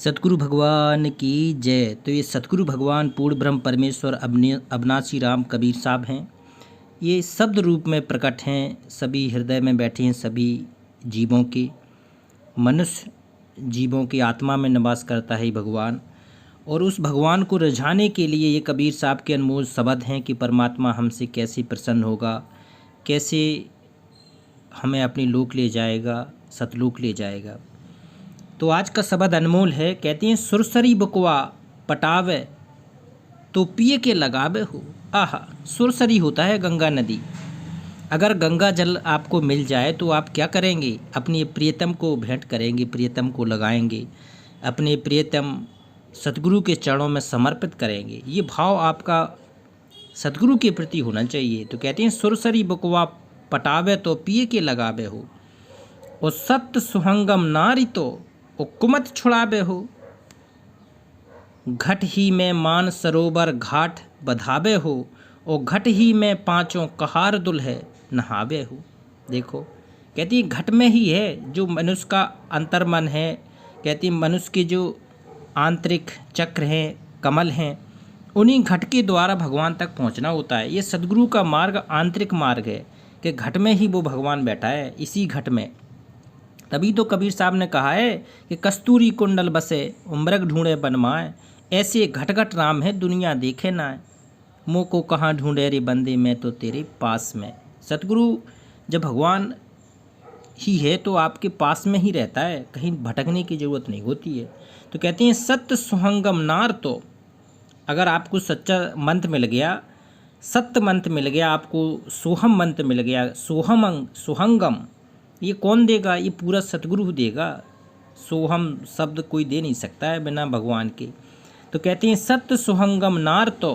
सतगुरु भगवान की जय। तो ये सतगुरु भगवान पूर्ण ब्रह्म परमेश्वर अविनाशी राम कबीर साहब हैं। ये शब्द रूप में प्रकट हैं, सभी हृदय में बैठे हैं, सभी जीवों के, मनुष्य जीवों की आत्मा में निवास करता है भगवान। और उस भगवान को रिझाने के लिए ये कबीर साहब के अनमोल शब्द हैं कि परमात्मा हमसे कैसे प्रसन्न होगा, कैसे हमें अपनी लोक ले जाएगा, सतलोक ले जाएगा। तो आज का शब्द अनमोल है। कहते हैं सुरसरी बकवा पटावे तो पिए के लगावे हो। आहा, सुरसरी होता है गंगा नदी। अगर गंगा जल आपको मिल जाए तो आप क्या करेंगे? अपनी प्रियतम को भेंट करेंगे, प्रियतम को लगाएंगे, अपने प्रियतम सतगुरु के चरणों में समर्पित करेंगे। ये भाव आपका सतगुरु के प्रति होना चाहिए। तो कहते हैं सुरसरी बकवा पटावे तो पिए के लगावे हो, और सत्य सुहंगम नारी तो कुमत छुड़ावे हो। घट ही में मान सरोवर घाट बधावे हो, और घट ही में पांचों कहार दुल्हे नहावे हो। देखो, कहती है घट में ही है जो मनुष्य का अंतर्मन है। कहती है मनुष्य के जो आंतरिक चक्र हैं, कमल हैं, उन्हीं घट के द्वारा भगवान तक पहुंचना होता है। ये सदगुरु का मार्ग आंतरिक मार्ग है कि घट में ही वो भगवान बैठा है, इसी घट में। तभी तो कबीर साहब ने कहा है कि कस्तूरी कुंडल बसे उम्रग ढूंढे बनमाए, ऐसे घट घट राम है दुनिया देखे ना। मोह को कहाँ ढूंढे रे बंदे, मैं तो तेरे पास में। सतगुरु जब भगवान ही है तो आपके पास में ही रहता है, कहीं भटकने की ज़रूरत नहीं होती है। तो कहते हैं सत्य सुहंगम नार, तो अगर आपको सच्चा मंत्र मिल गया, सत्य मंत्र मिल गया, आपको सोहम मंत्र मिल गया, सुहंगम, ये कौन देगा? ये पूरा सतगुरु देगा। सोहम शब्द कोई दे नहीं सकता है बिना भगवान के। तो कहते हैं सत्य सुहंगम नार तो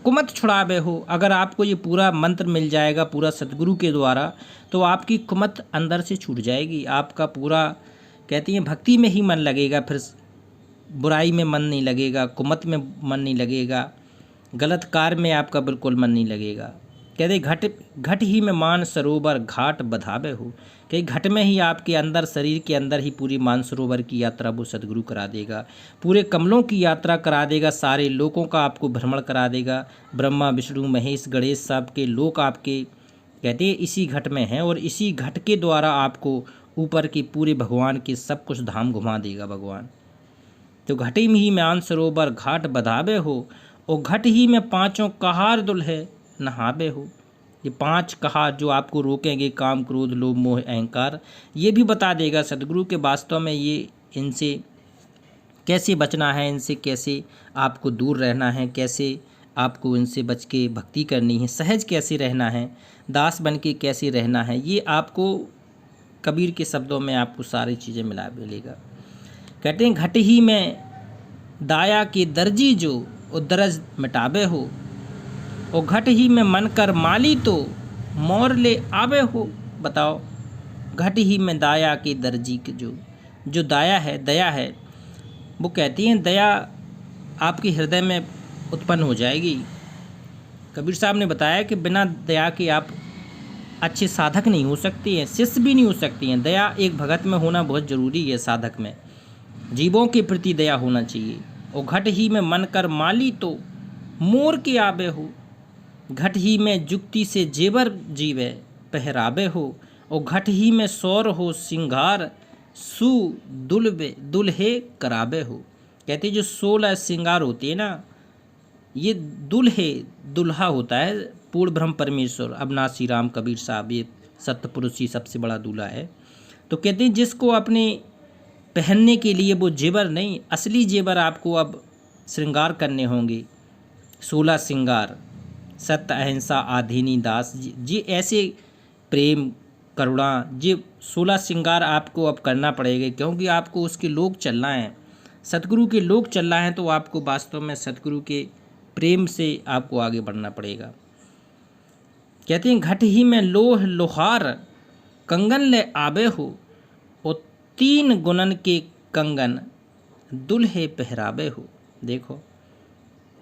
कुमत छुड़ावे हो। अगर आपको ये पूरा मंत्र मिल जाएगा पूरा सतगुरु के द्वारा, तो आपकी कुमत अंदर से छूट जाएगी। आपका पूरा, कहती हैं भक्ति में ही मन लगेगा, फिर बुराई में मन नहीं लगेगा, कुमत में मन नहीं लगेगा, गलत कार्य में आपका बिल्कुल मन नहीं लगेगा। कहते घट ही में मान सरोवर घाट बधावे हो, कि घट में ही आपके अंदर, शरीर के अंदर ही पूरी मानसरोवर की यात्रा वो सदगुरु करा देगा, पूरे कमलों की यात्रा करा देगा, सारे लोकों का आपको भ्रमण करा देगा। ब्रह्मा विष्णु महेश गणेश सब के लोक आपके, कहते हैं इसी घट में हैं, और इसी घट के द्वारा आपको ऊपर के पूरे भगवान के सब कुछ धाम घुमा देगा भगवान। तो घट ही में आन सरोवर घाट बधावे हो, और घट ही में पांचों कहार दुल्हे नहावे हो। ये पांच कहा जो आपको रोकेंगे, काम क्रोध लोभ मोह अहंकार, ये भी बता देगा सदगुरु के वास्तव में ये इनसे कैसे बचना है, इनसे कैसे आपको दूर रहना है, कैसे आपको इनसे बच के भक्ति करनी है, सहज कैसे रहना है, दास बन के कैसे रहना है। ये आपको कबीर के शब्दों में आपको सारी चीज़ें मिला मिलेगा। कहते हैं घट ही में दाया की दर्जी जो उदरज मिटावे हो, और घट ही में मन कर माली तो मोर ले आवे हो। बताओ, घट ही में दाया की दर्जी के जो दाया है, दया है, वो कहती हैं दया आपके हृदय में उत्पन्न हो जाएगी। कबीर साहब ने बताया कि बिना दया के आप अच्छे साधक नहीं हो सकती हैं, शिष्य भी नहीं हो सकती हैं। दया एक भगत में होना बहुत ज़रूरी है, साधक में जीवों के प्रति दया होना चाहिए। और घट ही में मन कर माली तो मोर के आवे हो, घट ही में जुक्ति से जेवर जीवे पहरावे हो, और घट ही में सौर हो सिंगार सु दुल्हे करावे हो। कहते जो 16 श्रृंगार होते हैं ना, ये दुल्हा होता है पूर्ण ब्रह्म परमेश्वर अविनाशी राम कबीर साहब, ये सत्य पुरुष ही सबसे बड़ा दूल्हा है। तो कहते हैं जिसको अपने पहनने के लिए वो जेवर नहीं, असली जेवर आपको अब श्रृंगार करने होंगे। 16 श्रृंगार, सत्य अहिंसा आधीनी दास जी, ऐसे प्रेम करुणा, जी 16 श्रृंगार आपको अब करना पड़ेगा, क्योंकि आपको उसके लोक चलना है, सतगुरु के लोक चलना है। तो आपको वास्तव में सतगुरु के प्रेम से आपको आगे बढ़ना पड़ेगा। कहते हैं घट ही में लोह लोहार कंगन ले आवे हो, और 3 गुणन के कंगन दुल्हे पहरावे हो। देखो,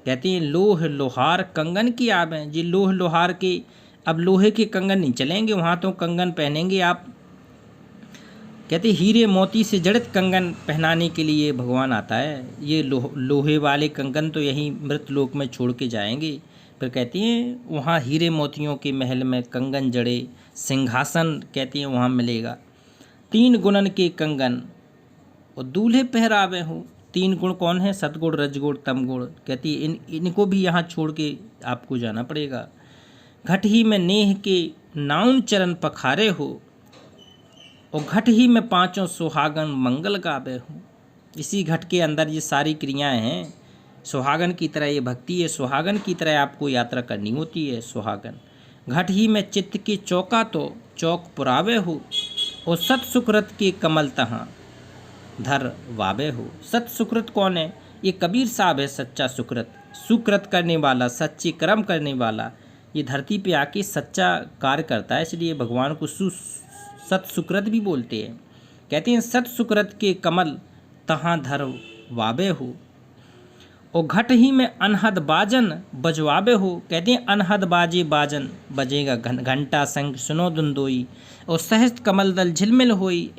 कहते हैं लोह लोहार कंगन की आवे जी, लोह लोहार के अब लोहे के कंगन नहीं चलेंगे, वहाँ तो कंगन पहनेंगे आप कहते हीरे मोती से जड़ित कंगन पहनाने के लिए भगवान आता है। ये लोहे वाले कंगन तो यहीं मृतलोक में छोड़ के जाएंगे, फिर कहती हैं वहाँ हीरे मोतियों के महल में कंगन जड़े, सिंहासन कहती हैं वहाँ मिलेगा। 3 गुणन के कंगन और दूल्हे पहरावे हो। 3 गुण कौन है? सतगुण, रजगुण, तमगुण। कहती है इनको भी यहाँ छोड़ के आपको जाना पड़ेगा। घट ही में नेह के नाउन चरण पखारे हो, और घट ही में 5 सुहागन मंगल गावे हो। इसी घट के अंदर ये सारी क्रियाएं हैं। सुहागन की तरह ये भक्ति है, सुहागन की तरह आपको यात्रा करनी होती है। सुहागन घट ही में चित्त के चौका तो चौक पुरावे हो, और सत सुकृत के कमल तहाँ धर वावे हो। सत सुकृत कौन है? ये कबीर साहब है, सच्चा सुकृत, सुकृत करने वाला, सच्चे कर्म करने वाला। ये धरती पे आके सच्चा कार्य करता है, इसलिए भगवान को सत सुकृत भी बोलते हैं। कहते हैं सत सुकृत के कमल तहाँ धर वावे हो, और घट ही में अनहद बाजन बजवावे हो। कहते हैं अनहद बाजे बाजन बजेगा, घंटा शंख सुनो धुंदोई, और सहस्त्र कमल दल झिलमिल होई।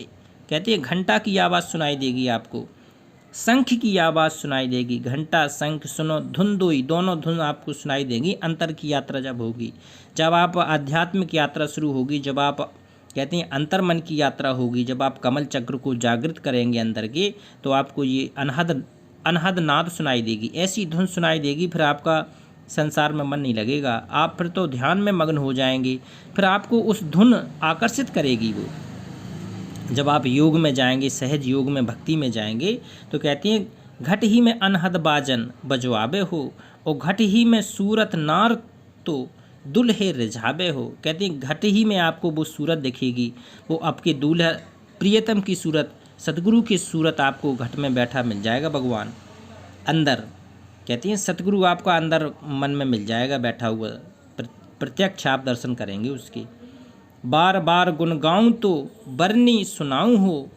कहते हैं घंटा की आवाज़ सुनाई देगी आपको, शंख की आवाज़ सुनाई देगी, घंटा शंख सुनो धुंदोई, दोनों धुन आपको सुनाई देंगी। अंतर की यात्रा जब होगी, जब आप आध्यात्मिक यात्रा शुरू होगी, जब आप कहते हैं अंतर्मन की यात्रा होगी, जब आप कमल चक्र को जागृत करेंगे अंदर के, तो आपको ये अनहद नाद सुनाई देगी, ऐसी धुन सुनाई देगी, फिर आपका संसार में मन नहीं लगेगा, आप फिर तो ध्यान में मग्न हो जाएंगे। फिर आपको उस धुन आकर्षित करेगी वो। जब आप योग में जाएंगे, सहज योग में, भक्ति में जाएंगे, तो कहते हैं घट ही में अनहद बाजन बजवाबे हो, और घट ही में सूरत नार तो दुल्हे रिझाबे हो। कहते हैं घट ही में आपको वो सूरत दिखेगी, वो आपके दूल्हा प्रियतम की सूरत, सतगुरु की सूरत आपको घट में बैठा मिल जाएगा भगवान अंदर। कहती हैं सतगुरु आपका अंदर मन में मिल जाएगा बैठा हुआ, प्रत्यक्ष आप दर्शन करेंगे उसके। बार बार गुण गाऊँ तो बरनी सुनाऊँ हो,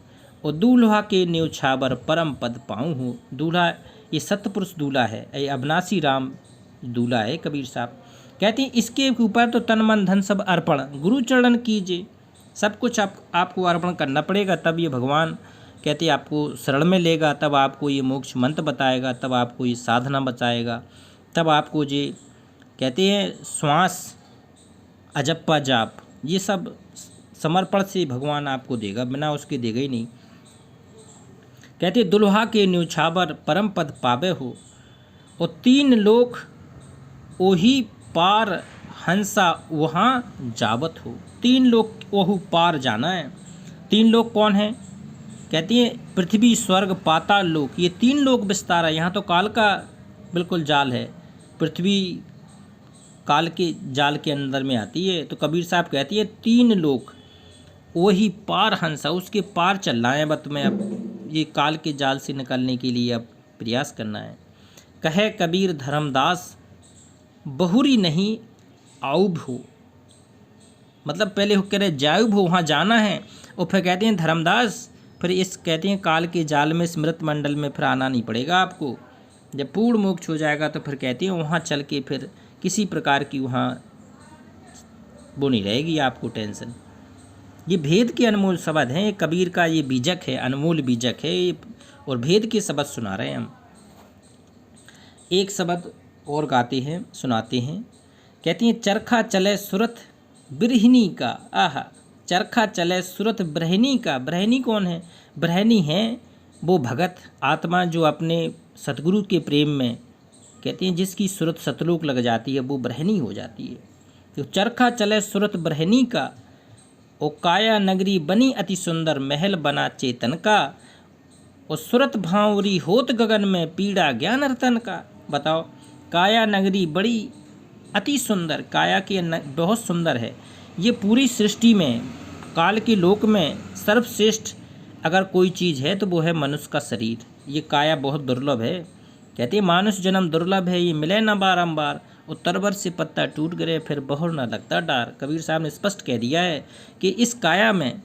और दूल्हा के न्योछावर परम पद पाऊँ हो। दूल्हा ये सतपुरुष दूल्हा है, ये अविनाशी राम दूल्हा है कबीर साहब। कहती हैं इसके ऊपर तो तन मन धन सब अर्पण गुरु चरण कीजिए। सब कुछ आपको अर्पण करना पड़ेगा, तब ये भगवान कहते हैं आपको शरण में लेगा, तब आपको ये मोक्ष मंत्र बताएगा, तब आपको ये साधना बताएगा, तब आपको ये कहते हैं श्वास अजप्पा जाप, ये सब समर्पण से भगवान आपको देगा, बिना उसके देगा ही नहीं। कहते दुल्हा के न्योछावर परम पद पावे हो, और 3 लोक ओही पार हंसा वहाँ जावत हो। 3 लोक ओहू पार जाना है। 3 लोक कौन है? कहती है पृथ्वी स्वर्ग पाताल लोक, ये 3 लोक विस्तार है। यहाँ तो काल का बिल्कुल जाल है, पृथ्वी काल के जाल के अंदर में आती है। तो कबीर साहब कहती है 3 लोक वही पार हंसा, उसके पार चलना है। बत में अब ये काल के जाल से निकलने के लिए अब प्रयास करना है। कहे कबीर धर्मदास बहुरी नहीं आउब हो, मतलब पहले कह रहे जायुब हो, वहाँ जाना है, और फिर कहते हैं धर्मदास, फिर इस कहते हैं काल के जाल में स्मृत मंडल में फिर आना नहीं पड़ेगा आपको। जब पूर्ण मोक्ष हो जाएगा तो फिर कहते हैं वहाँ चल के फिर किसी प्रकार की वहाँ वो नहीं रहेगी आपको टेंशन। ये भेद के अनमोल शब्द हैं, ये कबीर का ये बीजक है, अनमोल बीजक है, और भेद के शब्द सुना रहे हैं हम। एक शब्द और गाते हैं, सुनाते हैं। कहती हैं चरखा चले सुरत बिरहिनी का, आहा, चरखा चले सुरत ब्रहिनी का। ब्रहिनी कौन है? ब्रहिनी है वो भगत आत्मा जो अपने सतगुरु के प्रेम में कहती हैं जिसकी सुरत सतलोक लग जाती है, वो ब्रहिनी हो जाती है। तो चरखा चले सुरत ब्रहिनी का, ओ काया नगरी बनी अति सुंदर, महल बना चेतन का, और सुरत भांवरी होत गगन में, पीड़ा ज्ञान रतन का। बताओ, काया नगरी बड़ी अति सुंदर, काया की बहुत सुंदर है। ये पूरी सृष्टि में, काल के लोक में सर्वश्रेष्ठ अगर कोई चीज़ है तो वो है मनुष्य का शरीर। ये काया बहुत दुर्लभ है। कहते हैं मानुष जन्म दुर्लभ है, ये मिले न बारंबार, उत्तर वर्ष से पत्ता टूट गए फिर बहुर न लगता डार। कबीर साहब ने स्पष्ट कह दिया है कि इस काया में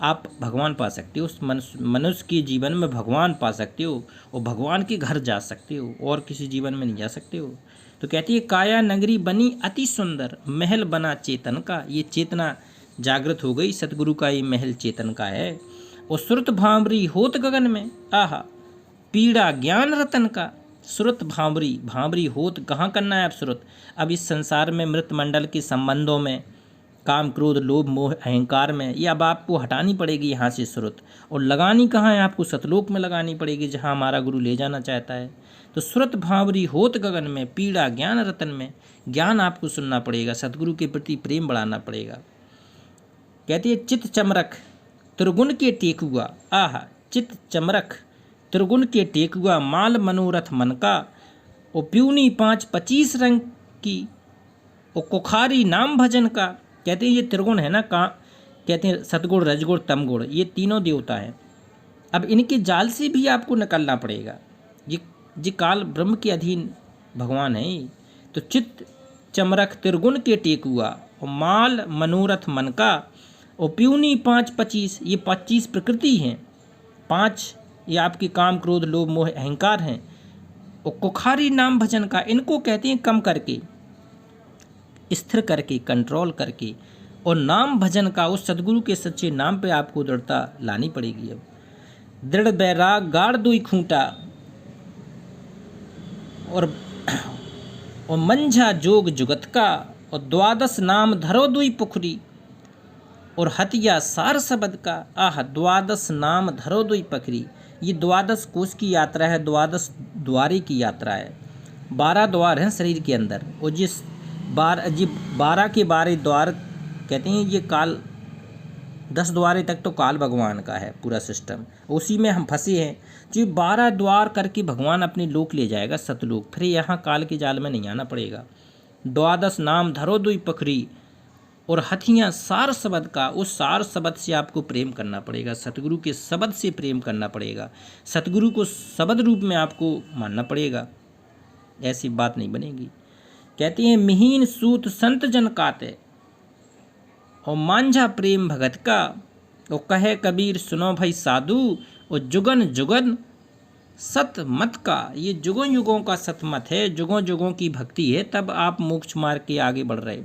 आप भगवान पा सकते हो, उस मनुष्य के जीवन में भगवान पा सकते हो, और भगवान के घर जा सकते हो, और किसी जीवन में नहीं जा सकते हो। तो कहती है काया नगरी बनी अति सुंदर, महल बना चेतन का। ये चेतना जागृत हो गई, सतगुरु का ये महल चेतन का है। और सुरत भांवरी होत गगन में। आहा, पीड़ा ज्ञान रतन का। सुरत भांवरी, भांवरी होत कहाँ करना है अब सुरत? अब इस संसार में मृत मंडल के संबंधों में, काम क्रोध लोभ मोह अहंकार में, ये अब आपको हटानी पड़ेगी यहाँ से सुरत। और लगानी कहाँ है? आपको सतलोक में लगानी पड़ेगी, जहाँ हमारा गुरु ले जाना चाहता है। तो सुरत भांवरी होत गगन में, पीड़ा ज्ञान रतन में। ज्ञान आपको सुनना पड़ेगा, सतगुरु के प्रति प्रेम बढ़ाना पड़ेगा। कहती है चित चमरख त्रिगुण के टेकुआ। आहा, चित चमरख त्रिगुण के टेकुआ, माल मनोरथ मन का। ओ प्यूनी 5-25 रंग की, ओ कुखारी नाम भजन का। कहते हैं ये त्रिगुण है ना, कहते हैं सतगुण रजगुण तमगुण, ये तीनों देवता हैं। अब इनके जाल से भी आपको निकलना पड़ेगा। ये काल ब्रह्म के अधीन भगवान है। तो चित्त चमरख त्रिगुण के टेकुआ, और माल मनोरथ मन का। और प्यूनी 5-25, ये 25 प्रकृति हैं। 5 ये आपकी काम क्रोध लोभ मोह अहंकार हैं। और कुखारी नाम भजन का, इनको कहते हैं कम करके, स्थिर करके, कंट्रोल करके। और नाम भजन का, उस सदगुरु के सच्चे नाम पे आपको दृढ़ता लानी पड़ेगी। अब दृढ़ बैराग गाड़ दुई खूंटा, और मंझा जोग जुगत का। और 12 नाम धरो दुई पुखरी, और हतिया सार शब्द का। आह, 12 नाम धरो दुई पखरी। ये 12 कोष की यात्रा है, 12 द्वारे की यात्रा है। 12 द्वार हैं शरीर के अंदर, और जिस 12 के 12 द्वार कहते हैं, ये काल 10 द्वारे तक तो काल भगवान का है पूरा सिस्टम, उसी में हम फंसे हैं। जो 12 द्वार करके भगवान अपने लोक ले जाएगा, सतलोक। फिर यहाँ काल के जाल में नहीं आना पड़ेगा। 12 नाम धरो दुई पखरी, और हथियाँ सार शब्द का। उस सार शब्द से आपको प्रेम करना पड़ेगा, सतगुरु के शब्द से प्रेम करना पड़ेगा, सतगुरु को शब्द रूप में आपको मानना पड़ेगा। ऐसी बात नहीं बनेगी। कहते हैं मिहीन सूत संत जन काते, और मांझा प्रेम भगत का। और कहे कबीर सुनो भाई साधु, और जुगन जुगन सत मत का। ये जुगों युगों का सतमत है, जुगों युगों की भक्ति है, तब आप मोक्ष मार्ग के आगे बढ़ रहे।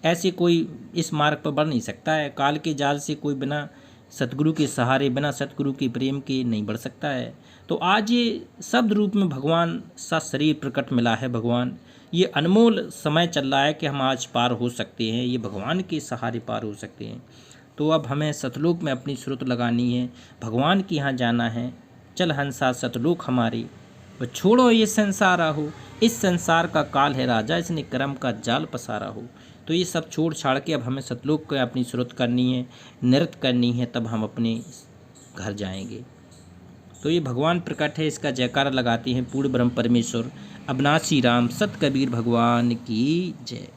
ऐसे कोई इस मार्ग पर बढ़ नहीं सकता है। काल के जाल से कोई बिना सतगुरु के सहारे, बिना सतगुरु के प्रेम के नहीं बढ़ सकता है। तो आज ये शब्द रूप में भगवान सा शरीर प्रकट मिला है। भगवान, ये अनमोल समय चल रहा है कि हम आज पार हो सकते हैं, ये भगवान के सहारे पार हो सकते हैं। तो अब हमें सतलोक में अपनी सुरत लगानी है, भगवान के यहाँ जाना है। चल हंसा सतलोक हमारी, और छोड़ो ये संसार हो। इस संसार का काल है राजा, इसने कर्म का जाल पसारा हो। तो ये सब छोड़ छाड़ के अब हमें सतलोक को अपनी सुरत करनी है, नृत्य करनी है, तब हम अपने घर जाएंगे। तो ये भगवान प्रकट है, इसका जयकारा लगाते हैं पूर्ण ब्रह्म परमेश्वर अविनाशी राम सत कबीर भगवान की जय।